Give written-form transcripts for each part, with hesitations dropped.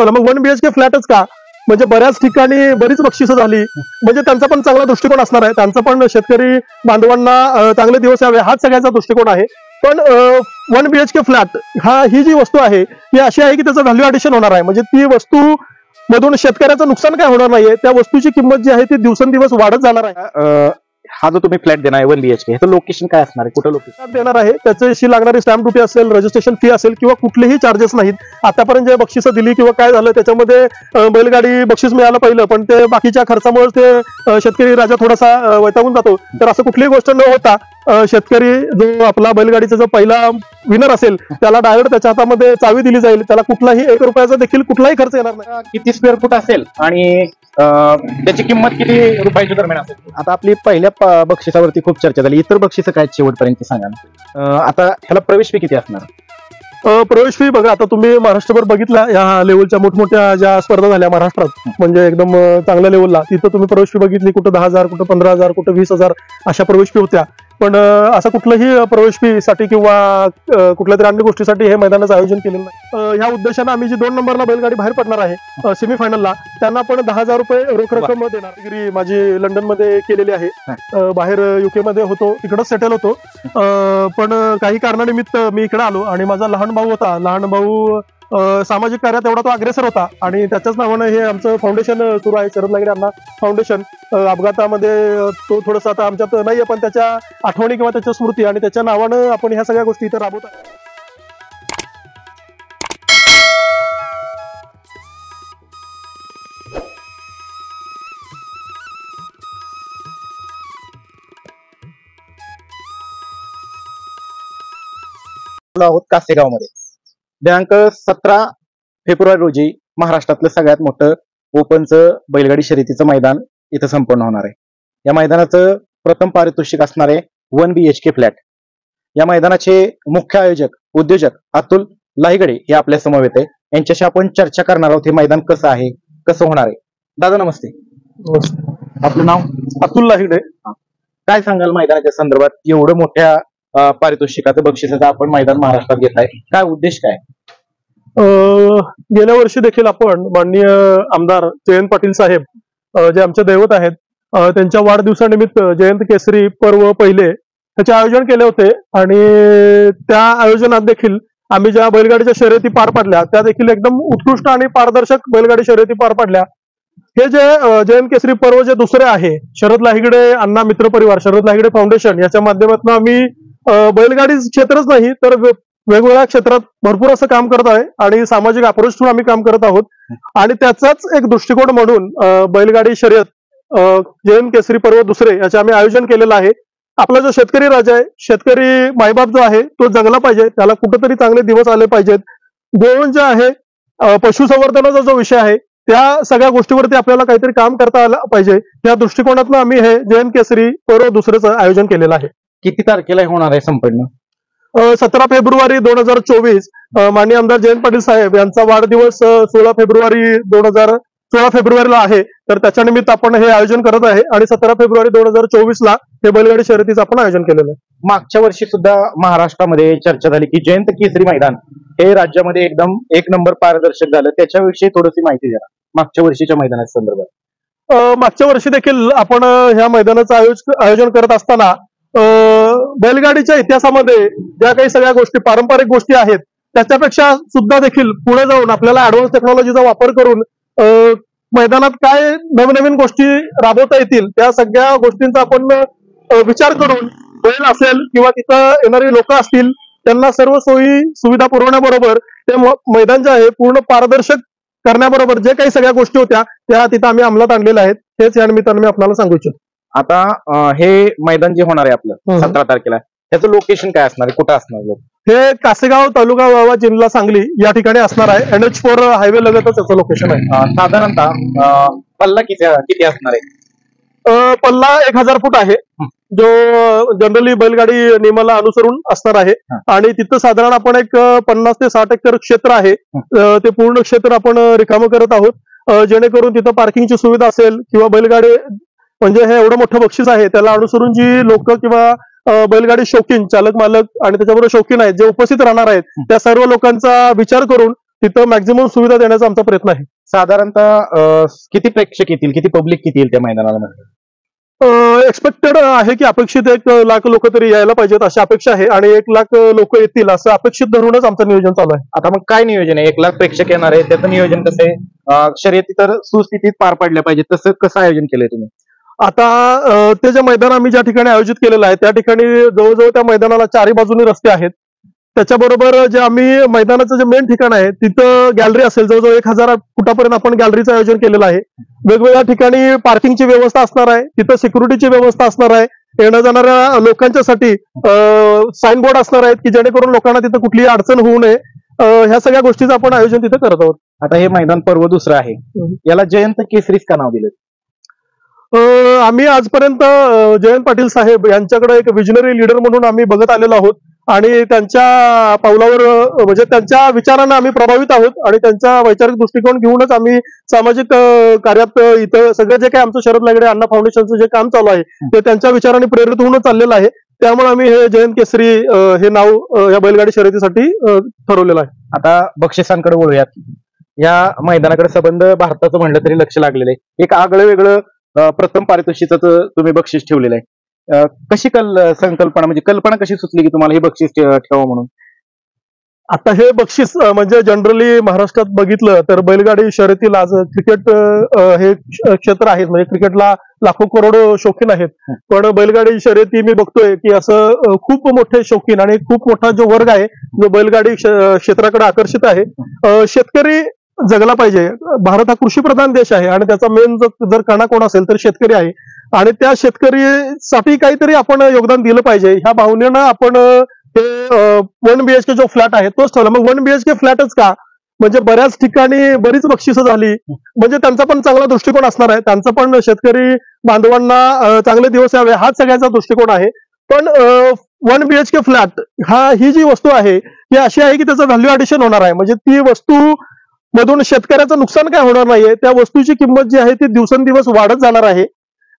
मग 1 BHK फ्लॅटच का? म्हणजे बऱ्याच ठिकाणी बरीच बक्षिसं झाली, म्हणजे त्यांचा पण चांगला दृष्टिकोन असणार आहे, त्यांचा पण शेतकरी बांधवांना चांगले दिवस यावे हाच सगळ्यांचा दृष्टिकोन आहे. पण 1 BHK फ्लॅट ही जी वस्तू आहे ही अशी आहे की त्याचं व्हॅल्यू ॲडिशन होणार आहे. म्हणजे ती वस्तू मधून शेतकऱ्याचं नुकसान काय होणार नाहीये, त्या वस्तूची किंमत जी आहे ती दिवसेंदिवस वाढत जाणार आहे. हा जो तुम्ही फ्लॅट देणार आहे 1 BHK ह्याचं लोकेशन काय असणार आहे, कुठं लोकेशन देणार आहे, त्याच्याशी लागणारी स्टॅम्प ड्युटी असेल, रजिस्ट्रेशन फी असेल किंवा कुठलेही चार्जेस नाहीत. आतापर्यंत जे बक्षिसं दिली किंवा काय झालं त्याच्यामध्ये बैलगाडी बक्षीस मिळालं पहिलं, पण ते बाकीच्या खर्चामुळे ते शेतकरी राजा थोडासा वैतागून जातो. तर असं कुठलीही गोष्ट न होता शेतकरी जो आपला बैलगाडीचा जो पहिला विनर असेल त्याला डायरेक्ट त्याच्या हातामध्ये चावी दिली जाईल, त्याला कुठलाही 1 रुपयाचा देखील कुठलाही खर्च येणार नाही. किती स्क्वेअर फूट असेल आणि त्याची किंमत किती रुपयाच्या दरम्यान असेल? आता आपली पहिल्या बक्षिसावरती खूप चर्चा झाली, इतर बक्षिसं काय शेवटपर्यंत सांगा ना. आता ह्याला प्रवेश फी किती असणार? प्रवेश फी बघा, आता तुम्ही महाराष्ट्रभर बघितला या लेवलच्या मोठमोठ्या ज्या स्पर्धा झाल्या महाराष्ट्रात, म्हणजे एकदम चांगल्या लेवलला, तिथं तुम्ही प्रवेश फी बघितली, कुठं 10,000, कुठं 15,000, कुठं 20,000 अशा प्रवेश फी होत्या. पण असं कुठलंही प्रवेश फी साठी किंवा कुठल्या तरी अन्य गोष्टीसाठी हे मैदानाचं आयोजन केलेलं नाही. ह्या उद्देशानं आम्ही जी 2 नंबरला बैलगाडी बाहेर पडणार आहे सेमीफायनलला, त्यांना पण 10,000 रुपये रोख रक्कम देणार. डिग्री माझी लंडनमध्ये केलेली आहे, बाहेर UK मध्ये होतो, तिकडंच सेटल होतो. पण काही कारणानिमित्त मी इकडे आलो आणि माझा लहान भाऊ होता. लहान भाऊ सामाजिक कार्यात एवढा तो अग्रेसर होता आणि त्याच्याच नावानं हे आमचं फाउंडेशन सुरू आहे, शरद लागडे अण्णा फाउंडेशन. अपघातामध्ये तो थोडंसं आता आमच्यात नाहीये, पण त्याच्या आठवणी किंवा त्याच्या स्मृती आणि त्याच्या नावानं आपण ह्या सगळ्या गोष्टी इथं राबवत आहे. आहोत कासेगावमध्ये. दिनांक 17 फेब्रुवारी रोजी महाराष्ट्रातलं सगळ्यात मोठं ओपनचं बैलगाडी शर्यतीचं मैदान इथं संपन्न होणार आहे. या मैदानाचं प्रथम पारितोषिक असणार आहे 1 BHK फ्लॅट. या मैदानाचे मुख्य आयोजक उद्योजक अतुल लाहिगडे हे आपल्या समवेत आहे. यांच्याशी आपण चर्चा करणार आहोत, हे मैदान कसं आहे, कसं होणार आहे. दादा नमस्ते. आपलं नाव? अतुल लाहिगडे. काय सांगाल मैदानाच्या संदर्भात? एवढं मोठ्या पारितोषिकाचं बक्षिसाचं आपण मैदान महाराष्ट्रात घेत आहे, काय उद्देश काय? गेल्या वर्षी देखील आपण माननीय आमदार जयंत पाटील साहेब जे आमचे दैवत आहेत, त्यांच्या वाढदिवसानिमित्त जयंत केसरी पर्व पहिले त्याचे आयोजन केले होते आणि त्या आयोजनात देखील आम्ही ज्या बैलगाडीच्या शर्यती पार पाडल्या त्या देखील एकदम उत्कृष्ट आणि पारदर्शक बैलगाडी शर्यती पार पाडल्या. हे जे जयंत केसरी पर्व जे दुसरे आहे, शरद लाहिगडे अण्णा मित्र परिवार, शरद लाहिगडे फाउंडेशन याच्या माध्यमातून आम्ही बैलगाडी क्षेत्रच नाही तर वेगवेगळ्या क्षेत्रात भरपूर असं काम करत आहे आणि सामाजिक अप्रोच ठेवून आम्ही काम करत आहोत. आणि त्याचाच एक दृष्टिकोन म्हणून बैलगाडी शर्यत जयंत केसरी पर्व दुसरे याचे आम्ही आयोजन केलेलं आहे. आपला जो शेतकरी राजा आहे, शेतकरी मायबाप जो आहे तो जगला पाहिजे, त्याला कुठेतरी चांगले दिवस आले पाहिजेत. गोवंश जे आहे, पशुसंवर्धनाचा जो विषय आहे, त्या सगळ्या गोष्टीवरती आपल्याला काहीतरी काम करता आलं पाहिजे. या दृष्टिकोनातून आम्ही हे जयंत केसरी पर्व दुसरेचं आयोजन केलेलं आहे. किती तारखेला होणार आहे संपन्न? 17 फेब्रुवारी 2024 माननीय आमदार जयंत पाटील साहेब यांचा वाढदिवस 16 फेब्रुवारीला आहे, तर त्याच्या निमित्त आपण हे आयोजन करत आहे आणि 17 फेब्रुवारी 2024ला हे बैलगाडी शर्यतीचं आपण आयोजन केलेलं आहे. मागच्या वर्षी सुद्धा महाराष्ट्रामध्ये चर्चा झाली की जयंत केसरी मैदान हे राज्यामध्ये एकदम 1 नंबर पारदर्शक झालं, त्याच्याविषयी थोडीशी माहिती द्या मागच्या वर्षीच्या मैदानाच्या संदर्भात. मागच्या वर्षी देखील आपण ह्या मैदानाचं आयोजन करत असताना बैलगाडीच्या इतिहासामध्ये ज्या काही सगळ्या गोष्टी पारंपरिक गोष्टी आहेत त्याच्यापेक्षा सुद्धा देखील पुढे जाऊन आपल्याला ऍडव्हान्स टेक्नॉलॉजीचा वापर करून मैदानात काय नवनवीन गोष्टी राबवता येतील त्या सगळ्या गोष्टींचा आपण विचार करून बैल असेल किंवा तिथं येणारी लोक असतील त्यांना सर्व सोयी सुविधा पुरवण्याबरोबर ते मैदान जे आहे पूर्ण पारदर्शक करण्याबरोबर जे काही सगळ्या गोष्टी होत्या त्या तिथं आम्ही अंमलात आणलेल्या आहेत. हेच या निमित्तानं मी आपल्याला सांगू इच्छितो. आता हे मैदान जे होणार आहे आपलं 17 तारखेला, त्याचं लोकेशन काय असणार आहे, कुठं असणार लोक? हे कासेगाव तालुका वावा जिल्हा सांगली या ठिकाणी असणार आहे. NH4 हायवे लगतच त्याचं लोकेशन आहे. साधारणतः पल्ला किती असणार आहे? पल्ला 1000 फूट आहे, जो जनरली बैलगाडी नियमाला अनुसरून असणार आहे. आणि तिथं साधारण आपण एक 50 ते 60 एकर क्षेत्र आहे, ते पूर्ण क्षेत्र आपण रिकामं करत आहोत जेणेकरून तिथं पार्किंगची सुविधा असेल किंवा बैलगाडी म्हणजे हे एवढं मोठं बक्षीस आहे त्याला अनुसरून जी लोक किंवा बैलगाडी शौकीन चालक मालक आणि त्याच्याबरोबर शौकीन आहेत जे उपस्थित राहणार आहेत त्या सर्व लोकांचा विचार करून तिथं मॅक्झिमम सुविधा देण्याचा आमचा प्रयत्न आहे. साधारणतः किती प्रेक्षक येतील, किती पब्लिक किती येईल त्या मैदानाला? एक्सपेक्टेड आहे की अपेक्षित 1,00,000 लोक तरी यायला पाहिजेत अशी अपेक्षा आहे, आणि 1,00,000 लोक येतील असं अपेक्षित धरूनच आमचं नियोजन चालू आहे. आता मग काय नियोजन आहे? 1,00,000 प्रेक्षक येणार आहे, त्याचं नियोजन कसं आहे? शर्यती तर सुस्थितीत पार पडल्या पाहिजे, तसं कसं आयोजन केलंय तुम्ही? आता ते जे मैदान आम्ही ज्या ठिकाणी आयोजित केलेलं आहे त्या ठिकाणी जवळजवळ त्या मैदानाला चारही बाजूनी रस्ते आहेत. त्याच्याबरोबर जे आम्ही मैदानाचं जे मेन ठिकाण आहे तिथं गॅलरी असेल, जवळजवळ 1,000 फुटापर्यंत आपण गॅलरीचं आयोजन केलेलं आहे. वेगवेगळ्या ठिकाणी पार्किंगची व्यवस्था असणार आहे, तिथं सिक्युरिटीची व्यवस्था असणार आहे, येण्या जाणाऱ्या लोकांच्यासाठी साईन बोर्ड असणार आहेत की जेणेकरून लोकांना तिथं कुठलीही अडचण होऊ नये. ह्या सगळ्या गोष्टीचं आपण आयोजन तिथं करत आहोत. आता हे मैदान पर्व दुसरं आहे, याला जयंत केसरीच का नाव दिलं? आम्ही आजपर्यंत जयंत पाटील साहेब यांच्याकडे एक विजनरी लीडर म्हणून आम्ही बघत आलेलो आहोत, आणि त्यांच्या पावलावर म्हणजे त्यांच्या विचारांना आम्ही प्रभावित आहोत, आणि त्यांचा वैचारिक दृष्टिकोन घेऊनच आम्ही सामाजिक कार्यात इथं सगळं जे काही आमचं शरद लागडे अण्णा फाउंडेशनचं जे काम चालू आहे ते त्यांच्या विचारांनी प्रेरित होऊन चाललेलं आहे. त्यामुळे आम्ही हे जयंत केसरी हे नाव या बैलगाडी शर्यतीसाठी ठरवलेलं आहे. आता बक्षिसांकडे वळूयात. या मैदानाकडे संबंध भारताचं म्हणलं तरी लक्ष लागलेलं आहे. एक आगळं वेगळं प्रथम पारितोषिकाचं तुम्ही बक्षीस ठेवलेलं आहे. कशी संकल्पना, म्हणजे कल्पना कशी सुचली की तुम्हाला हे बक्षीस ठेवा म्हणून? आता हे बक्षीस म्हणजे जनरली महाराष्ट्रात बघितलं तर बैलगाडी शर्यतीला आज क्रिकेट हे क्षेत्र आहे, म्हणजे क्रिकेटला लाखो करोडो शौकीन आहेत, पण बैलगाडी शर्यती मी बघतोय की असं खूप मोठे शौकीन आणि खूप मोठा जो वर्ग आहे जो बैलगाडी क्षेत्राकडे आकर्षित आहे. शेतकरी जगला पाहिजे. भारत हा कृषीप्रधान देश आहे आणि त्याचा मेन जर कणा कोण असेल तर शेतकरी आहे, आणि त्या शेतकरीसाठी काहीतरी आपण योगदान दिलं पाहिजे. ह्या भावनेनं आपण हे 1 BHK जो फ्लॅट आहे तोच ठेवला. मग 1 BHK फ्लॅटच का? म्हणजे बऱ्याच ठिकाणी बरीच बक्षिसं झाली, म्हणजे त्यांचा पण चांगला दृष्टिकोन असणार आहे, त्यांचा पण शेतकरी बांधवांना चांगले दिवस यावे हाच सगळ्यांचा दृष्टिकोन आहे. पण 1 BHK फ्लॅट ही जी वस्तू आहे ही अशी आहे की त्याचं व्हॅल्यू ॲडिशन होणार आहे, म्हणजे ती वस्तू मधून शेतकऱ्याचं नुकसान काय होणार नाहीये, त्या वस्तूची किंमत जी आहे ती दिवसेंदिवस वाढत जाणार आहे.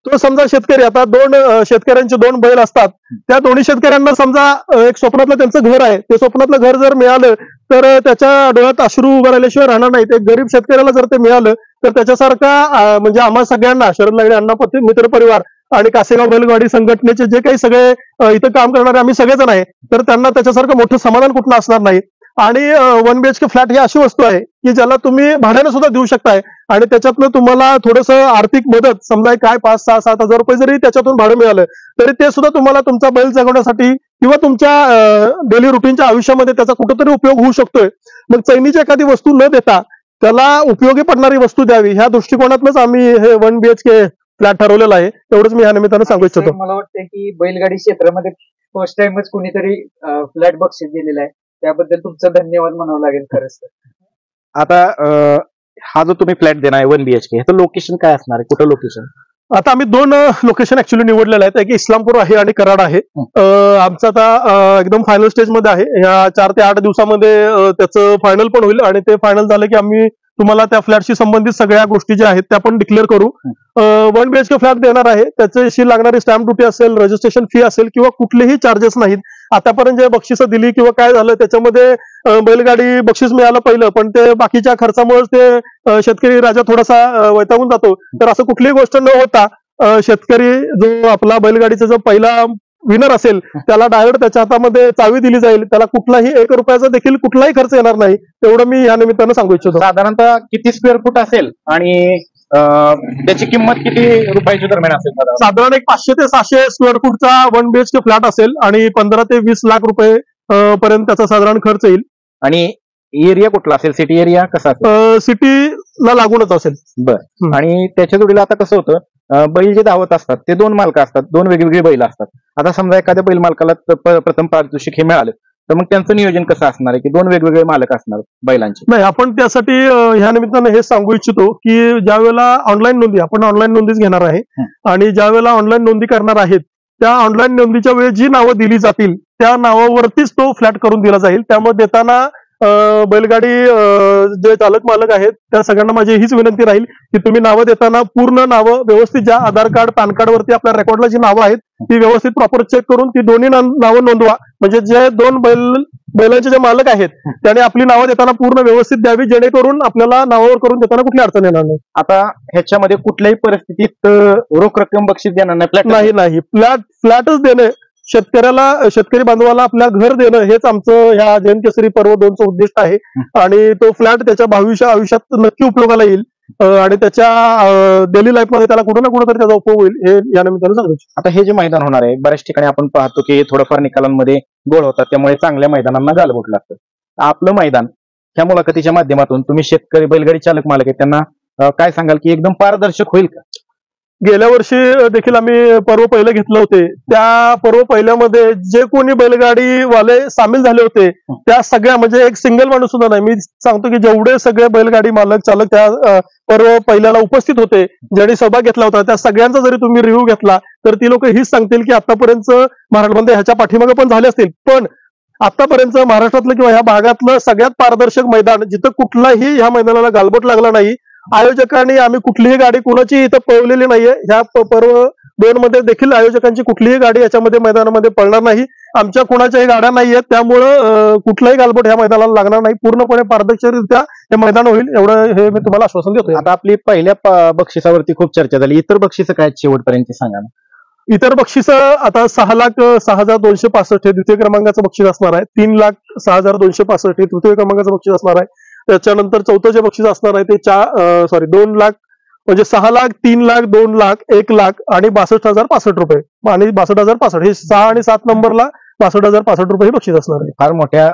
तो समजा शेतकरी, आता 2 शेतकऱ्यांचे 2 बैल असतात, त्या दोन्ही शेतकऱ्यांना समजा एक स्वप्नातलं त्यांचं घर आहे, ते स्वप्नातलं घर जर मिळालं तर त्याच्या डोळ्यात अश्रू उभं राहिल्याशिवाय राहणार नाही. ते गरीब शेतकऱ्याला जर ते मिळालं तर त्याच्यासारखा म्हणजे आम्हा सगळ्यांना शरद लागडे अण्णा मित्र परिवार आणि कासेगाव बैलगाडी संघटनेचे जे काही सगळे इथं काम करणारे आम्ही सगळेजण आहे, तर त्यांना त्याच्यासारखं मोठं समाधान कुठलं असणार नाही. आणि 1 BHK फ्लॅट ही अशी वस्तू आहे की ज्याला तुम्ही भाड्याने सुद्धा देऊ शकताय, आणि त्याच्यातनं तुम्हाला थोडंसं आर्थिक मदत समजा काय 5, 6, 7 हजार रुपये जरी त्याच्यातून भाडं मिळालं तरी ते सुद्धा तुम्हाला तुमचा बैल जगवण्यासाठी किंवा तुमच्या डेली रुटीनच्या आयुष्यामध्ये त्याचा कुठेतरी उपयोग होऊ शकतोय. मग चैनीची एखादी वस्तू न देता त्याला उपयोगी पडणारी वस्तू द्यावी ह्या दृष्टिकोनातूनच आम्ही हे 1 BHK फ्लॅट ठरवलेला आहे. एवढंच मी या निमित्तानं सांगू इच्छितो. मला वाटतं की बैलगाडी क्षेत्रामध्ये फर्स्ट टाइमच कोणीतरी फ्लॅट बक्षीस दिलेलं आहे, त्याबद्दल तुमचं धन्यवाद म्हणावं लागेल खरंच. आता हा जो तुम्ही फ्लॅट देणार आहे 1 BHK, ह्याचं लोकेशन काय असणार आहे? कुठं लोकेशन? आता आम्ही 2 लोकेशन ऍक्च्युली निवडलेले आहेत, एक इस्लामपूर आहे आणि कराड आहे. आमचं आता एकदम फायनल स्टेजमध्ये आहे. या 4 ते 8 दिवसामध्ये त्याचं फायनल पण होईल, आणि ते फायनल झालं की आम्ही तुम्हाला त्या फ्लॅटशी संबंधित सगळ्या गोष्टी ज्या आहेत त्या पण डिक्लेअर करू. 1 BHK फ्लॅट देणार आहे, त्याच्याशी लागणारी स्टॅम्प ड्युटी असेल, रजिस्ट्रेशन फी असेल किंवा कुठलेही चार्जेस नाहीत. आतापर्यंत जे बक्षिसं दिली किंवा काय झालं त्याच्यामध्ये बैलगाडी बक्षीस मिळालं पहिलं, पण ते बाकीच्या खर्चामुळे ते शेतकरी राजा थोडासा वैतागून जातो. तर असं कुठलीही गोष्ट न होता शेतकरी जो आपला बैलगाडीचा जो पहिला विनर असेल त्याला डायरेक्ट त्याच्या हातामध्ये चावी दिली जाईल, त्याला कुठलाही 1 रुपयाचा देखील कुठलाही खर्च येणार नाही. तेवढं मी या निमित्तानं सांगू इच्छितो. साधारणतः किती स्क्वेअर फूट असेल आणि त्याची किंमत किती रुपयाच्या दरम्यान असेल? साधारण एक 500 ते 600 स्क्वेअर फूटचा 1 BHK फ्लॅट असेल, आणि 15 ते 20 लाख रुपये पर्यंत त्याचा साधारण खर्च येईल. आणि एरिया कुठला असेल? सिटी एरिया कसा असेल? सिटीला लागूनच असेल. बरं. आणि त्याच्या जोडीला आता कसं होतं, बैल जे धावत असतात ते 2 मालक असतात, 2 वेगवेगळे बैल असतात. आता समजा एखाद्या बैल मालकाला प्रथम पारितोषिक हे मिळालं तर मग त्यांचं नियोजन कसं असणार आहे की 2 वेगवेगळे मालक असणार बैलांचे? नाही, आपण त्यासाठी ह्या निमित्तानं हे सांगू इच्छितो की ज्या वेळेला ऑनलाईन नोंदी, आपण ऑनलाईन नोंदीच घेणार आहे, आणि ज्या वेळेला ऑनलाईन नोंदी करणार आहेत त्या ऑनलाईन नोंदीच्या वेळी जी नावं दिली जातील त्या नावावरतीच तो फ्लॅट करून दिला जाईल. त्यामुळे देताना बैलगाडी जे चालक मालक आहेत त्या सगळ्यांना माझी हीच विनंती राहील की तुम्ही नावं देताना पूर्ण नावं व्यवस्थित, ज्या आधार कार्ड पॅन कार्ड वरती आपल्या रेकॉर्डला जी नावं आहेत ती व्यवस्थित प्रॉपर चेक करून ती दोन्ही नावं नोंदवा. म्हणजे जे 2 बैल बैलांचे जे मालक आहेत त्याने आपली नावं देताना पूर्ण व्यवस्थित द्यावी, जेणेकरून आपल्याला नावावर करून देताना कुठली अडचण येणार नाही. आता ह्याच्यामध्ये कुठल्याही परिस्थितीत रोख रक्कम बक्षीस देणार नाही. नाही, फ्लॅटच देणं, शेतकरी बांधवाला आपल्या घर देणं हेच आमचं ह्या जयंत केसरी पर्व 2चं उद्दिष्ट आहे. आणि तो फ्लॅट त्याच्या आयुष्यात नक्की उपयोगाला येईल आणि त्याच्या डेली लाईफ मध्ये त्याला कुठं ना कुठं तरी त्याचा उपयोग होईल, हे या निमित्तानं सांगू. आता हे जे मैदान होणार आहे, बऱ्याच ठिकाणी आपण पाहतो की थोडंफार निकालांमध्ये गोळ होतात, त्यामुळे चांगल्या मैदानांना गालबोट लागतं. आपलं मैदान ह्या मुलाखतीच्या माध्यमातून तुम्ही शेतकरी बैलगाडी चालक मालक आहेत त्यांना काय सांगाल की एकदम पारदर्शक होईल का? गेल्या वर्षी देखील आम्ही पर्व पहिले घेतले होते. त्या पर्व पहिल्यामध्ये जे कोणी बैलगाडी वाले सामील झाले होते त्या सगळ्या, म्हणजे एक सिंगल माणूस सुद्धा नाही, मी सांगतो की जेवढे सगळे बैलगाडी मालक चालक त्या पर्व पहिल्याला उपस्थित होते, ज्यांनी सहभाग घेतला होता, त्या सगळ्यांचा जरी तुम्ही रिव्ह्यू घेतला तर ती लोक हीच सांगतील की आतापर्यंत महाराष्ट्रामध्ये ह्याच्या पाठीमागे पण झाले असतील, पण आतापर्यंत महाराष्ट्रातलं किंवा ह्या भागातलं सगळ्यात पारदर्शक मैदान, जिथं कुठलाही ह्या मैदानाला गालबोट लागला नाही. आयोजकांनी आम्ही कुठलीही गाडी कुणाची इथं पळवलेली नाहीये. ह्या पर्व 2 मध्ये देखील आयोजकांची कुठलीही गाडी याच्यामध्ये मैदानामध्ये पळणार नाही. आमच्या कुणाच्याही गाड्या नाहीयेत, त्यामुळं कुठलाही गालबोट ह्या मैदानाला लागणार नाही. पूर्णपणे पारदर्शकरित्या हे मैदान होईल, एवढं हे मी तुम्हाला आश्वासन देतोय. आता आपली पहिल्या बक्षिसावरती खूप चर्चा झाली, इतर बक्षिसं काय शेवटपर्यंत सांगा ना. इतर बक्षिस आता 6,06,265 हे द्वितीय क्रमांकाचं बक्षीस असणार आहे. 3,06,265 हे तृतीय क्रमांकाचं बक्षीस असणार आहे. त्याच्यानंतर चौथं जे बक्षीस असणार आहे ते 2 लाख, म्हणजे 6 लाख, 3 लाख, 2 लाख, 1 लाख आणि 62,065 रुपये आणि 62,065 हे 6 आणि 7 नंबरला 62,065 रुपये हे बक्षीस असणार आहे. फार मोठ्या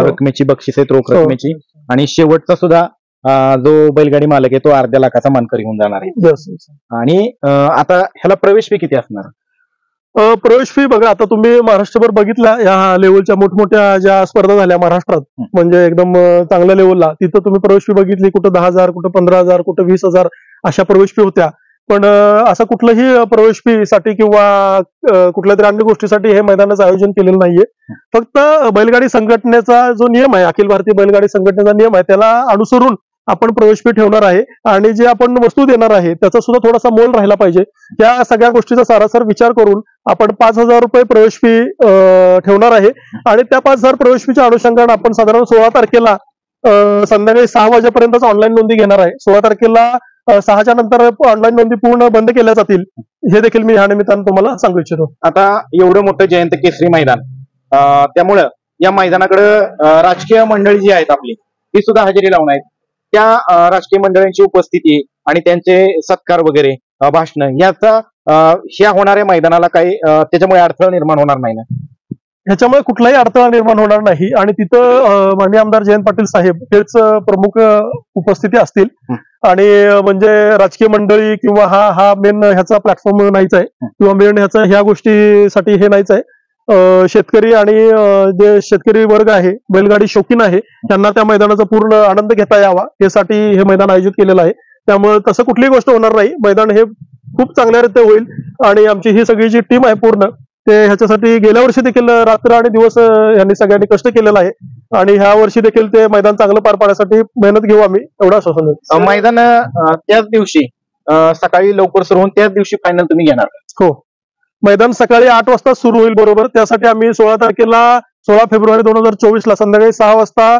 रकमेची बक्षीस आहेत, रोख रकमेची. आणि शेवटचा सुद्धा जो बैलगाडी मालक आहे तो अर्ध्या लाखाचा मानकरी होऊन जाणार आहे. आणि आता ह्याला प्रवेश फी किती असणार? प्रवेश फी बघा, आता तुम्ही महाराष्ट्रभर बघितला, या लेवलच्या मोठमोठ्या ज्या स्पर्धा झाल्या महाराष्ट्रात, म्हणजे एकदम चांगल्या लेवलला, तिथं तुम्ही प्रवेश फी बघितली, कुठं 10,000, कुठं 15,000, कुठं 20,000 अशा प्रवेश फी होत्या. पण असं कुठलंही प्रवेश फी साठी किंवा कुठल्या तरी अन्य गोष्टीसाठी हे मैदानाचं आयोजन केलेलं नाहीये. फक्त बैलगाडी संघटनेचा जो नियम आहे, अखिल भारतीय बैलगाडी संघटनेचा नियम आहे, त्याला अनुसरून आपण प्रवेश फी ठेवणार आहे. आणि जे आपण वस्तू देणार आहे त्याचा सुद्धा थोडासा मोल राहिला पाहिजे. या सगळ्या गोष्टीचा सारासार विचार करून आपण 5,000 रुपये प्रवेश फी ठेवणार आहे. आणि त्या 5,000 प्रवेश फीच्या अनुषंगाने आपण साधारण 16 तारखेला संध्याकाळी 6 वाजेपर्यंतच ऑनलाईन नोंदी घेणार आहे. 16 तारखेला 6च्या नंतर ऑनलाईन नोंदी पूर्ण बंद केल्या जातील, हे देखील मी ह्या निमित्तानं तुम्हाला सांगू इच्छितो. आता एवढं मोठं जयंत केसरी मैदान, त्यामुळं या मैदानाकडे राजकीय मंडळी जी आहेत आपली, ती सुद्धा हजेरी लावून आहेत. त्या राजकीय मंडळींची उपस्थिती आणि त्यांचे सत्कार वगैरे, भाषण, याचा ह्या होणाऱ्या मैदानाला काही त्याच्यामुळे अडथळा निर्माण होणार नाही ना? ह्याच्यामुळे कुठलाही अडथळा निर्माण होणार नाही. आणि तिथं माननीय आमदार जयंत पाटील साहेब हेच प्रमुख उपस्थिती असतील. आणि म्हणजे राजकीय मंडळी किंवा हा मेन ह्याचा प्लॅटफॉर्म नाहीच आहे, किंवा मेन ह्याचा ह्या गोष्टीसाठी हे नाहीच आहे. शेतकरी आणि जे शेतकरी वर्ग आहे, बैलगाडी शौकीन आहे, त्यांना त्या मैदानाचा पूर्ण आनंद घेता यावा यासाठी हे मैदान आयोजित केलेलं आहे. त्यामुळे तसं कुठलीही गोष्ट होणार नाही. मैदान हे खूप चांगल्यारीत्या होईल. आणि आमची ही सगळी जी टीम आहे पूर्ण, ते ह्याच्यासाठी गेल्या वर्षी देखील रात्र आणि दिवस यांनी सगळ्यांनी कष्ट केलेलं आहे. आणि ह्या वर्षी देखील ते मैदान चांगलं पार पाडण्यासाठी मेहनत घेऊ आम्ही, एवढा आश्वासन देतो. मैदान त्याच दिवशी सकाळी लवकर सुरू होऊन त्याच दिवशी फायनल तुम्ही घेणार? हो, मैदान सकाळी 8 वाजता सुरू होईल बरोबर. त्यासाठी आम्ही 16 तारखेला 16 फेब्रुवारी 2024 संध्याकाळी 6 वाजता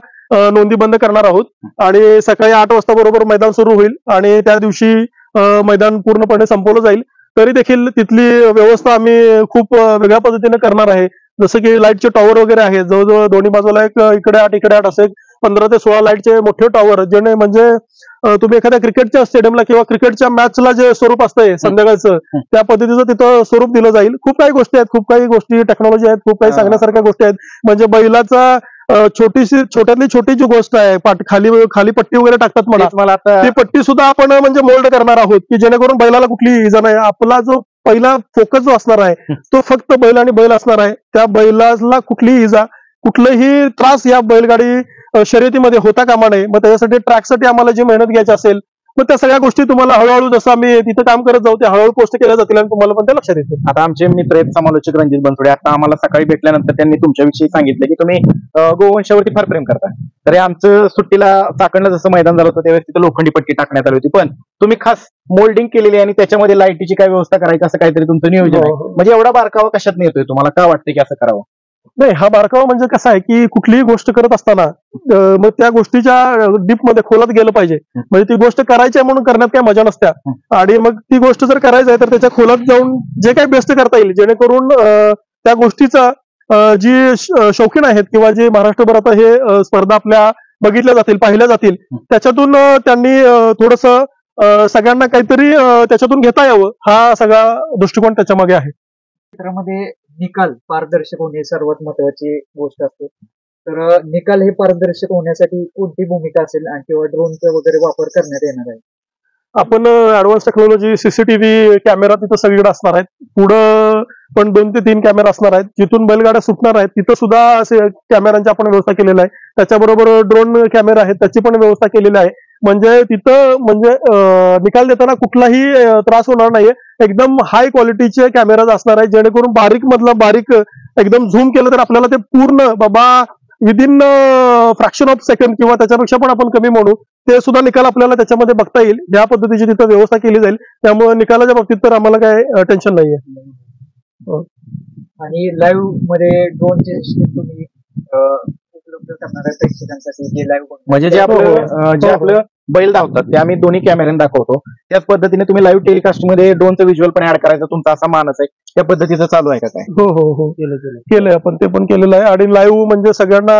नोंदी बंद करणार आहोत. आणि सकाळी 8 वाजता बरोबर मैदान सुरू होईल आणि त्या दिवशी मैदान पूर्णपणे संपवलं जाईल. तरी देखील तिथली व्यवस्था आम्ही खूप वेगळ्या पद्धतीने करणार आहे. जसं की लाईटचे टॉवर वगैरे आहेत, जवळजवळ दोन्ही बाजूला एक इकडे 8 इकडे 8 असे 15 ते 16 लाईटचे मोठे टॉवर, जेणे म्हणजे तुम्ही एखाद्या क्रिकेटच्या स्टेडियमला किंवा क्रिकेटच्या मॅचला जे स्वरूप असतंय संध्याकाळचं, त्या पद्धतीचं तिथं स्वरूप दिलं जाईल. खूप काही गोष्टी आहेत, खूप काही गोष्टी टेक्नॉलॉजी आहेत, खूप काही सांगण्यासारख्या गोष्टी आहेत. म्हणजे बैलाचा छोट्यातली छोटी जी गोष्ट आहे, खाली पट्टी वगैरे टाकतात मला, ती पट्टी सुद्धा आपण म्हणजे मोल्ड करणार आहोत की जेणेकरून बैलाला कुठली इजा नाही. आपला जो पहिला फोकस जो असणार आहे तो फक्त बैल आणि बैल असणार आहे. त्या बैलाला कुठलीही इजा, कुठलाही त्रास या बैलगाडी शर्यतीमध्ये होता कामा नये. मग त्याच्यासाठी ट्रॅकसाठी आम्हाला जी मेहनत घ्यायची असेल, मग त्या सगळ्या गोष्टी तुम्हाला हळूहळू जसं आम्ही तिथं काम करत जाऊ, त्या हळूहळू पोस्ट केल्या जातील आणि तुम्हाला पण त्या लक्षात येतील. आता आमचे मित्र आहेत समालोचक रणजित बनसोडे, आता आम्हाला सकाळी भेटल्यानंतर त्यांनी तुमच्याविषयी सांगितलं की तुम्ही गोवंशावरती फार प्रेम करता. तर आमचं सुट्टीला चाकणला जसं मैदान झालं होतं त्यावेळेस तिथं लोखंडी पट्टी टाकण्यात आली होती, पण तुम्ही खास मोल्डिंग केलेली आणि त्याच्यामध्ये लाईटीची काय व्यवस्था करायची असं काहीतरी तुमचं नियोजन आहे. म्हणजे एवढा बारकावा कशात येतोय तुम्हाला? का वाटतं की असं करावं? नाही, हा बारकावा म्हणजे कसा आहे की कुठलीही गोष्ट करत असताना मग त्या गोष्टीच्या डीप मध्ये खोलात गेलं पाहिजे. म्हणजे ती गोष्ट करायची आहे म्हणून करण्यात काही मजा नसत्या, आणि मग ती गोष्ट जर करायची आहे तर त्याच्या खोलात जाऊन जे काही बेस्ट करता येईल जेणेकरून त्या गोष्टीचा जी शौकीन आहेत किंवा जे महाराष्ट्रभर आता हे स्पर्धा आपल्या बघितल्या जातील, पाहिल्या जातील, त्याच्यातून त्यांनी थोडंसं सगळ्यांना काहीतरी त्याच्यातून घेता यावं, हा सगळा दृष्टिकोन त्याच्या मागे आहे. क्षेत्रामध्ये निकाल पारदर्शक होणे सर्वात महत्वाची गोष्ट असते. तर निकाल हे पारदर्शक होण्यासाठी कोणती भूमिका असेल आणि किंवा ड्रोनचा वगैरे वापर करण्यात येणार आहे? आपण ऍडव्हान्स टेक्नॉलॉजी सीसीटीव्ही कॅमेरा तिथं सगळीकडे असणार आहेत. पुढं पण 2 ते 3 कॅमेरा असणार आहेत. जिथून बैलगाड्या सुटणार आहेत तिथं सुद्धा असे कॅमेऱ्यांची आपण व्यवस्था केलेली आहे. त्याच्याबरोबर ड्रोन कॅमेरा आहेत त्याची पण व्यवस्था केलेली आहे. म्हणजे तिथं म्हणजे निकाल देताना कुठलाही त्रास होणार नाहीये. एकदम हाय क्वालिटीचे कॅमेराज असणार आहेत जेणेकरून बारीक मधला बारीक एकदम झूम केलं तर आपल्याला ते पूर्ण बाबा विदिन फ्रॅक्शन ऑफ सेकंड किंवा त्याच्यापेक्षा पण आपण कमी म्हणू ते सुद्धा निकाल आपल्याला त्याच्यामध्ये बघता येईल. या पद्धतीची तिथं व्यवस्था केली जाईल. त्यामुळे निकालाच्या बाबतीत तर आम्हाला काय टेन्शन नाहीये. आणि लाईव्ह मध्ये ड्रोनचे सिस्टीम तुम्ही उपलब्ध करणार आहे प्रेक्षकांसाठी जे लाईव्ह म्हणजे जे आपलं बैल धावतात ते आम्ही दोन्ही कॅमेऱ्याने दाखवतो. त्याच पद्धतीने तुम्ही लाईव्ह टेलिकास्ट मध्ये ड्रोनचं व्हिज्युअल पण ऍड करायचा तुमचा असा मानस आहे, त्या पद्धतीचं चालू आहे का काय? हो केलंय आपण, ते पण केलेलं आहे. आणि लाईव्ह म्हणजे सगळ्यांना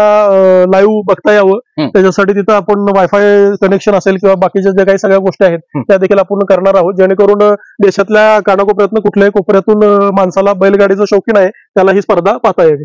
लाईव्ह बघता यावं त्याच्यासाठी तिथं आपण वायफाय कनेक्शन असेल किंवा बाकीच्या ज्या काही सगळ्या गोष्टी आहेत त्या देखील आपण करणार आहोत जेणेकरून देशातल्या कानाकोपऱ्यातून कुठल्याही कोपऱ्यातून माणसाला बैलगाडीचं शौकीन आहे त्याला ही स्पर्धा पाहता यावी.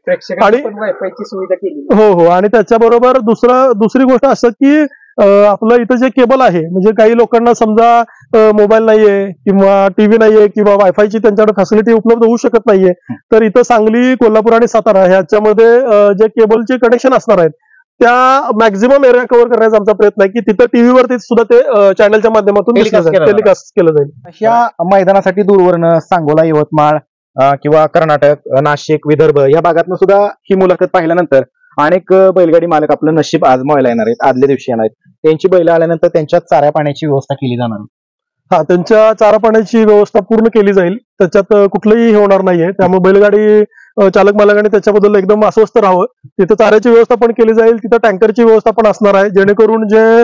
प्रेक्षकांनी पण वायफायची सुविधा केली. हो. आणि त्याच्याबरोबर दुसरी गोष्ट असं की आपलं इथं जे केबल आहे म्हणजे काही लोकांना समजा मोबाईल नाहीये किंवा टीव्ही नाहीये किंवा वायफायची त्यांच्याकडे फॅसिलिटी उपलब्ध होऊ शकत नाहीये, तर इथं सांगली, कोल्हापूर आणि सातारा ह्याच्यामध्ये जे केबलचे कनेक्शन असणार आहेत त्या मॅक्झिमम एरिया कव्हर करण्याचा आमचा प्रयत्न आहे की तिथं टीव्हीवरती सुद्धा ते चॅनलच्या माध्यमातून टेलिकास्ट केलं जाईल. अशा मैदानासाठी दूरवरनं सांगोला, यवतमाळ किंवा कर्नाटक, नाशिक, विदर्भ या भागातनं सुद्धा ही मुलाखत पाहिल्यानंतर अनेक बैलगाडी मालक आपलं नशीब आजमावायला येणार आहेत, आदल्या दिवशी येणार आहेत. त्यांची बैल आल्यानंतर त्यांच्या चाऱ्या पाण्याची व्यवस्था केली जाणार. हा, त्यांच्या चारा पाण्याची व्यवस्था पूर्ण केली जाईल, त्याच्यात कुठलंही हे होणार नाहीये. त्यामुळे बैलगाडी चालक मालकांनी त्याच्याबद्दल एकदम अस्वस्थ राहावं. तिथं चाऱ्याची व्यवस्था पण केली जाईल, तिथं टँकरची व्यवस्था पण असणार आहे जेणेकरून जे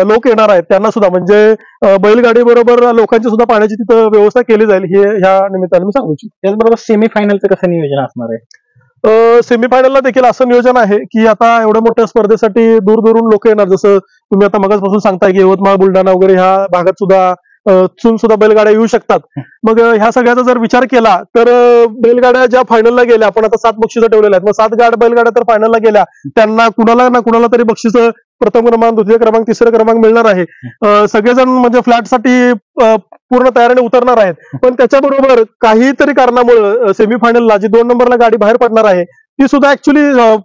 लोक येणार आहेत त्यांना सुद्धा म्हणजे बैलगाडी बरोबर लोकांची सुद्धा पाण्याची तिथं व्यवस्था केली जाईल हे ह्या निमित्ताने मी सांगू इच्छितो. त्याचबरोबर सेमीफायनलचं कसं नियोजन असणार आहे? सेमीफायनलला देखील असं नियोजन आहे की आता एवढ्या मोठ्या स्पर्धेसाठी दूर दूरून लोक येणार. जसं तुम्ही आता मगाचपासून सांगताय की यवतमाळ, बुलढाणा वगैरे ह्या भागात सुद्धा बैलगाड्या येऊ शकतात. मग ह्या सगळ्याचा जर विचार केला तर बैलगाड्या ज्या फायनलला गेल्या, आपण आता 7 बक्षिसं ठेवलेल्या आहेत, मग 7 बैलगाड्या तर फायनलला गेल्या, त्यांना कुणाला तरी बक्षीस प्रथम क्रमांक, द्वितीय क्रमांक, तिसरा क्रमांक मिळणार आहे. सगळेजण म्हणजे फ्लॅटसाठी पूर्ण तयारीने उतरणार आहेत. पण त्याच्याबरोबर काहीतरी कारणामुळे सेमीफायनलला जी 2 नंबरला गाडी बाहेर पडणार आहे ती सुद्धा ऍक्च्युली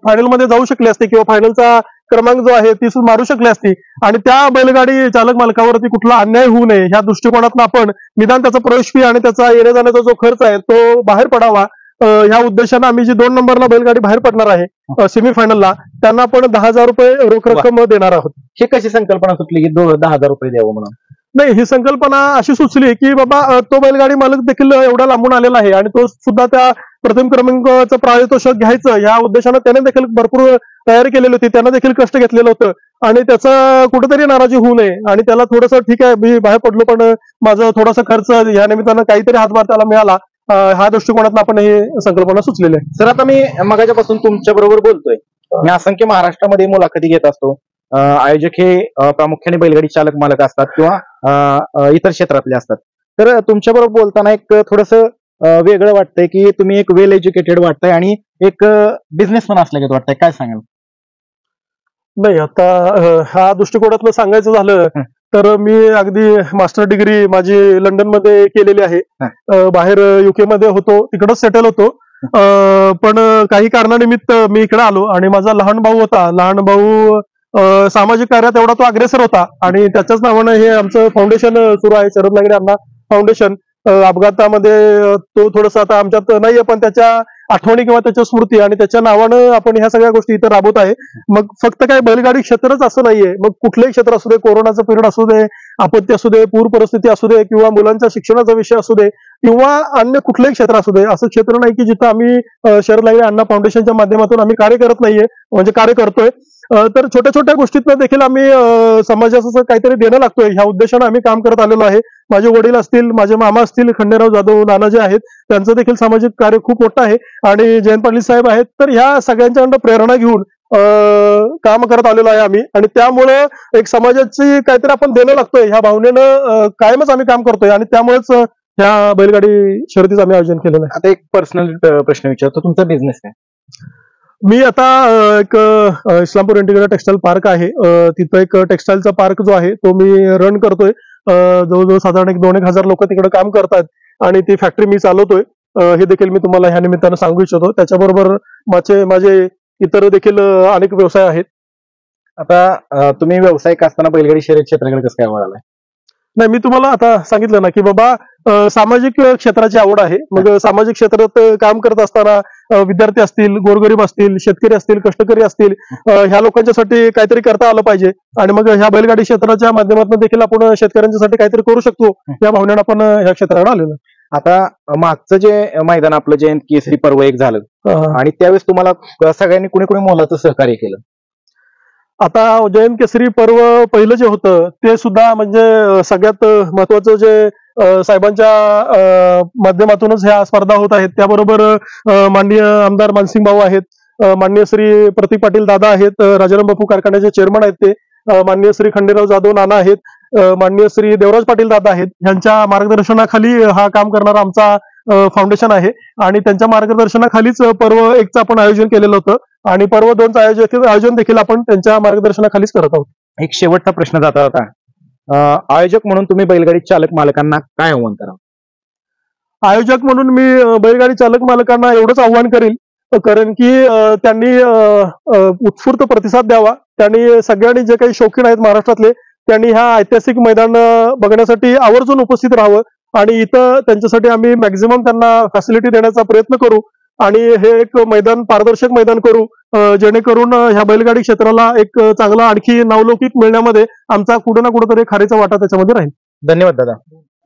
फायनलमध्ये जाऊ शकली असते किंवा फायनलचा क्रमांक जो आहे ती सुद्धा मारू शकली असती. आणि त्या बैलगाडी चालक मालकावरती कुठला अन्याय होऊ नये ह्या दृष्टिकोनातून आपण निदान त्याचा प्रवेश फी आणि त्याचा येण्या जाण्याचा जो खर्च आहे तो बाहेर पडावा ह्या उद्देशाने आम्ही जी 2 नंबरला बैलगाडी बाहेर पडणार आहे सेमीफायनलला त्यांना आपण 10,000 रुपये रोख रक्कम देणार आहोत. ही कशी संकल्पना सुचली की 10,000 रुपये द्यावं म्हणून? नाही, ही संकल्पना अशी सुचली की बाबा तो बैलगाडी मालक देखील एवढा लांबून आलेला आहे आणि तो सुद्धा त्या प्रथम क्रमांकाचं पारितोषिक घ्यायचं या उद्देशानं त्याने देखील भरपूर तयारी केलेली होती, त्यानं देखील कष्ट घेतलेलं होतं आणि त्याचा कुठेतरी नाराजी होऊ नये आणि त्याला थोडंसं ठीक आहे मी बाहेर पडलो पण माझं थोडासा खर्च या निमित्तानं काहीतरी हातभार त्याला मिळाला, ह्या दृष्टिकोनातून आपण ही संकल्पना सुचलेली आहे. सर, आता मी मगाच्यापासून तुमच्या बरोबर बोलतोय, मी असंख्य महाराष्ट्रामध्ये मुलाखती घेत असतो. आयोजक हे प्रामुख्याने बैलगाडी चालक मालक असतात किंवा इतर क्षेत्रातले असतात. तर तुमच्या बरोबर बोलताना एक थोडंसं वेगळं वाटतंय की तुम्ही एक वेल एज्युकेटेड वाटतंय आणि एक बिझनेसमॅन असल्यागत वाटतंय, काय सांगाल? नाही, आता ह्या दृष्टिकोनातलं सांगायचं झालं तर मी अगदी मास्टर डिग्री माझी लंडनमध्ये केलेली आहे. बाहेर UK मध्ये होतो, तिकडच सेटल होतो. पण काही कारणानिमित्त मी इकडे आलो आणि माझा लहान भाऊ होता. लहान भाऊ सामाजिक कार्यात एवढा तो अग्रेसर होता आणि त्याच्याच नावानं हे आमचं फाउंडेशन सुरू आहे, शरद लागडे अण्णा फाउंडेशन. अपघातामध्ये तो थोडंसं आता आमच्यात नाहीये पण त्याच्या आठवणी किंवा त्याच्या स्मृती आणि त्याच्या नावानं आपण ह्या सगळ्या गोष्टी इथं राबवत आहे. मग फक्त काय बैलगाडी क्षेत्रच असं नाहीये, मग कुठलंही क्षेत्र असू दे, कोरोनाचं पिरियड असू दे, आपत्ती असू दे, पूर परिस्थिती असू दे किंवा मुलांच्या शिक्षणाचा विषय असू दे, किंवा अन्य कुठलंही क्षेत्र असू दे, असं क्षेत्र नाही की जिथं आम्ही शरद लाहिरी अण्णा फाउंडेशनच्या माध्यमातून आम्ही कार्य करत नाहीये, म्हणजे कार्य करतोय. तर छोट्या छोट्या गोष्टीतनं देखील आम्ही समाजाचं काहीतरी देणं लागतोय ह्या उद्देशानं आम्ही काम करत आलेलो आहे. माझे वडील असतील, माझे मामा असतील, खंडेराव जाधव नाना जे आहेत, त्यांचं देखील सामाजिक कार्य खूप मोठं आहे. आणि जयंत पाटील साहेब आहेत, तर ह्या सगळ्यांच्याकडनं प्रेरणा घेऊन काम करत आलेलो आहे आम्ही. आणि त्यामुळे एक समाजाची काहीतरी आपण देणं लागतोय ह्या भावनेनं कायमच आम्ही काम करतोय. आणि त्यामुळेच ह्या बैलगाडी शर्यतीचं आम्ही आयोजन केलेलं आहे. आता एक पर्सनल प्रश्न विचारतो, तुमचा बिझनेस आहे? मी आता एक इस्लामपूर इंटिग्रेटेड टेक्सटाईल पार्क आहे, तिथं एक टेक्सटाईलचा पार्क जो आहे तो मी रन करतोय. जवळजवळ साधारण 2-1 हजार लोक तिकडे काम करतात आणि ती फॅक्टरी मी चालवतोय. हे देखील मी तुम्हाला ह्या निमित्तानं सांगू इच्छितो. त्याच्याबरोबर माझे इतर देखील अनेक व्यवसाय आहेत. आता तुम्ही व्यावसायिक असताना बैलगाडी शर्यत क्षेत्राकडे कसं काय वळालाय? नाही, मी तुम्हाला आता सांगितलं ना की बाबा सामाजिक क्षेत्राची आवड आहे. मग सामाजिक क्षेत्रात काम करत असताना विद्यार्थी असतील, गोरगरीब असतील, शेतकरी असतील, कष्टकरी असतील, ह्या लोकांच्यासाठी काहीतरी करता आलं पाहिजे. आणि मग ह्या बैलगाडी क्षेत्राच्या माध्यमातून देखील आपण शेतकऱ्यांच्यासाठी काहीतरी करू शकतो, या भावनेनं आपण ह्या क्षेत्राकडे आलेलो. आता मागचं जे मैदान आपलं जयंत केसरी पर्व एक झालं आणि त्यावेळेस तुम्हाला सगळ्यांनी कुणी कुणी मोलाचं सहकार्य केलं? आता जयंत केसरी पर्व पहिलं जे होतं ते सुद्धा म्हणजे सगळ्यात महत्वाचं जे साहेबांच्या माध्यमातूनच ह्या स्पर्धा होत आहेत. त्याबरोबर माननीय आमदार मानसिंग भाऊ आहेत, माननीय श्री प्रतीक पाटील दादा आहेत, राजाराम बापू कारखान्याचे चेअरमन आहेत ते, माननीय श्री खंडेराव जाधव नाना आहेत, माननीय श्री देवराज पाटील दादा आहेत. यांच्या मार्गदर्शनाखाली हा काम करणारा आमचा फाउंडेशन आहे. आणि त्यांच्या मार्गदर्शनाखालीच पर्व 1चं आपण आयोजन केलेलं होतं आणि पर्व 2चं आयोजन देखील आपण त्यांच्या मार्गदर्शनाखालीच करत आहोत. एक शेवटचा प्रश्न जाता होता, आयोजक म्हणून तुम्ही बैलगाडी चालक मालकांना काय आव्हान कराल? आयोजक म्हणून मी बैलगाडी चालक मालकांना एवढंच आव्हान करेल, कारण की त्यांनी उत्स्फूर्त प्रतिसाद द्यावा. त्यांनी सगळ्यांनी जे काही शौकीन आहेत महाराष्ट्रातले, त्यांनी ह्या ऐतिहासिक मैदान बघण्यासाठी आवर्जून उपस्थित राहावं. आणि इथं त्यांच्यासाठी आम्ही मॅक्झिमम त्यांना फॅसिलिटी देण्याचा प्रयत्न करू आणि हे एक मैदान पारदर्शक मैदान करू, जेणेकरून ह्या बैलगाडी क्षेत्राला एक चांगला आणखी नावलौकिक मिळण्यामध्ये आमचा कुठं ना कुठं तरी खारीचा वाटा त्याच्यामध्ये राहील. धन्यवाद दादा.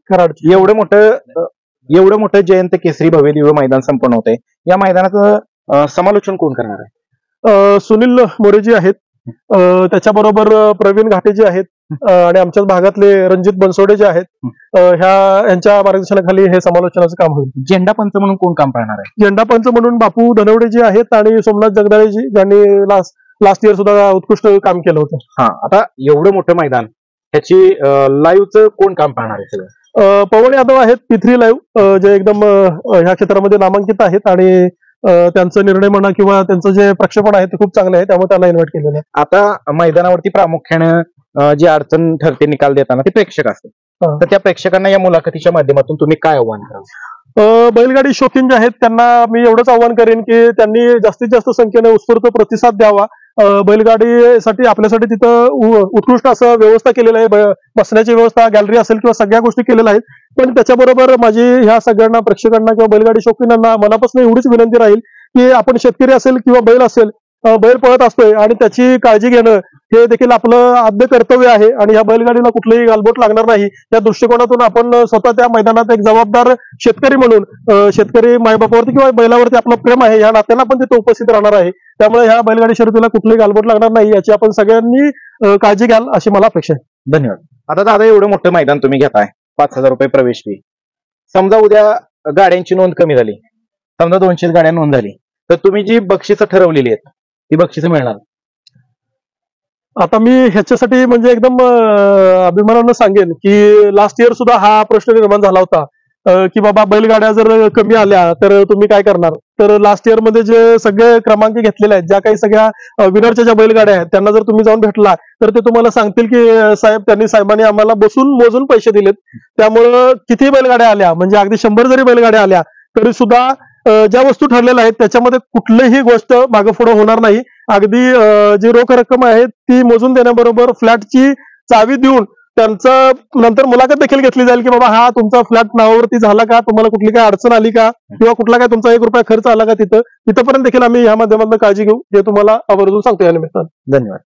कराड एवढं मोठं जयंत केसरी भव्य दिव्य मैदान संपन्न होतंय, या मैदानाचं समालोचन कोण करणार आहे? सुनील मोरेजी आहेत, त्याच्याबरोबर प्रवीण घाटे जे आहेत आणि आमच्याच भागातले रणजित बनसोडे जे आहेत, यांच्या मार्गदर्शनाखाली हे समालोचनाचं काम होईल. झेंडा पंच म्हणून कोण काम पाहणार आहे? झेंडा पंच म्हणून बापू धनवडे जी आहेत आणि सोमनाथ जगदाळेजी, ज्यांनी लास्ट इयर सुद्धा उत्कृष्ट काम केलं होतं. हा, आता एवढं मोठं मैदान त्याची लाईव्हचं कोण काम पाहणार आहे? सगळं पवन यादव आहेत, P3 लाईव्ह, जे एकदम ह्या क्षेत्रामध्ये नामांकित आहेत आणि त्यांचा निर्णय म्हणा किंवा त्यांचं जे प्रक्षेपण आहे ते खूप चांगलं आहे, त्यामुळे त्यांना इन्व्हाइट केलेलं आहे. आता मैदानावरती प्रामुख्याने जी अडचण ठरते निकाल देताना ते प्रेक्षक असतात, तर त्या प्रेक्षकांना या मुलाखतीच्या माध्यमातून तुम्ही काय आव्हान कराल? बैलगाडी शौकीन जे आहेत त्यांना मी एवढंच आव्हान करेन की त्यांनी जास्तीत जास्त संख्येने उत्स्फूर्त प्रतिसाद द्यावा. बैलगाडीसाठी आपल्यासाठी तिथं उत्कृष्ट असं व्यवस्था केलेलं आहे, बसण्याची व्यवस्था, गॅलरी असेल किंवा सगळ्या गोष्टी केलेल्या आहेत. पण त्याच्याबरोबर माझी ह्या सगळ्यांना प्रेक्षकांना किंवा बैलगाडी शौकीनांना मनापासून एवढीच विनंती राहील की आपण शेतकरी असेल किंवा बैल असेल, बैल पळत असतोय आणि त्याची काळजी घेणं हे देखील आपलं आद्य कर्तव्य आहे आणि ह्या बैलगाडीला कुठलंही गालबोट लागणार नाही. या दृष्टिकोनातून आपण स्वतः त्या मैदानात एक जबाबदार शेतकरी म्हणून, शेतकरी मायबापावरती किंवा बैलावरती आपलं प्रेम आहे या नात्यानं आपण तिथे उपस्थित राहणार आहे. त्यामुळे ह्या बैलगाडी शर्यतीला कुठलंही गालबोट लागणार नाही याची आपण सगळ्यांनी काळजी घ्याल अशी मला अपेक्षा आहे. धन्यवाद. आता दादा, एवढं मोठं मैदान तुम्ही घेताय, 5,000 रुपये प्रवेश फी, समजा उद्या गाड्यांची नोंद कमी झाली, समजा 200 गाड्या नोंद झाली, तर तुम्ही जी बक्षिसं ठरवलेली आहेत ती बक्षिसं मिळणार? आता मी ह्याच्यासाठी म्हणजे एकदम अभिमानानं सांगेन की लास्ट इयर सुद्धा हा प्रश्न निर्माण झाला होता की बाबा बैलगाड्या जर कमी आल्या तर तुम्ही काय करणार. तर लास्ट इयर मध्ये जे सगळे क्रमांक घेतलेले आहेत, ज्या काही सगळ्या विनरच्या ज्या बैलगाड्या आहेत, त्यांना जर तुम्ही जाऊन भेटला तर ते तुम्हाला सांगतील की साहेबांनी आम्हाला बसून मोजून पैसे दिलेत. त्यामुळं किती बैलगाड्या आल्या, म्हणजे अगदी 100 जरी बैलगाड्या आल्या तरी सुद्धा ज्या वस्तू ठरलेल्या आहेत त्याच्यामध्ये कुठलीही गोष्ट मागं पुढं होणार नाही. अगदी जी रोख रक्कम आहे ती मोजून देण्याबरोबर फ्लॅटची चावी देऊन त्यांचं नंतर मुलाखत देखील घेतली जाईल की बाबा हा तुमचा फ्लॅट नावावरती झाला का, तुम्हाला कुठली काय अडचण आली का, किंवा कुठला काय तुमचा 1 रुपया खर्च आला का, तिथपर्यंत देखील आम्ही या माध्यमातून काळजी घेऊ, जे तुम्हाला आवर्जून सांगतो या निमित्तानं. धन्यवाद.